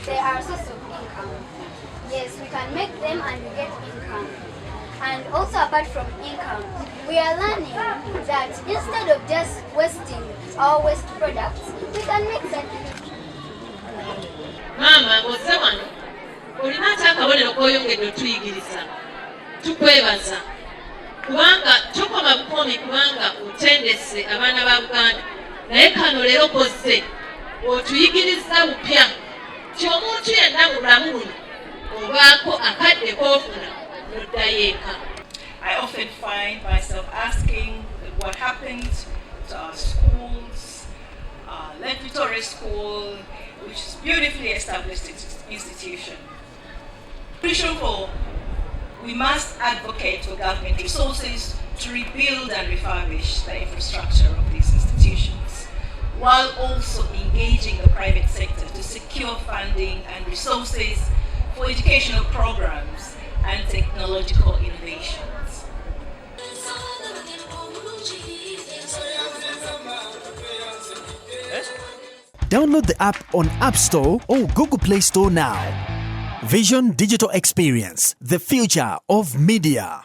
There are sources of income. Yes, we can make them and we get income. And also apart from income, we are learning that instead of just wasting our waste products, we can make something. Mama, ng'ozze wano olina akyakabonero k'oyongedde otuyigiriza tukwebaza kubanga tokoma bukomi kubanga otendese abaana ba Buganda naye kano leero kozze otuyigiriza bupya ti omuntu yenna mu bulamu buno obaako akadde k'ofuna n'oddayo eka. I often find myself asking what happened to our schools, Lake Victoria School, which is a beautifully established institution. Crucial for, we must advocate for government resources to rebuild and refurbish the infrastructure of these institutions, while also engaging the private sector to secure funding and resources for educational programs and technological innovations. Download the app on App Store or Google Play Store now. Vision Digital Experience, the future of media.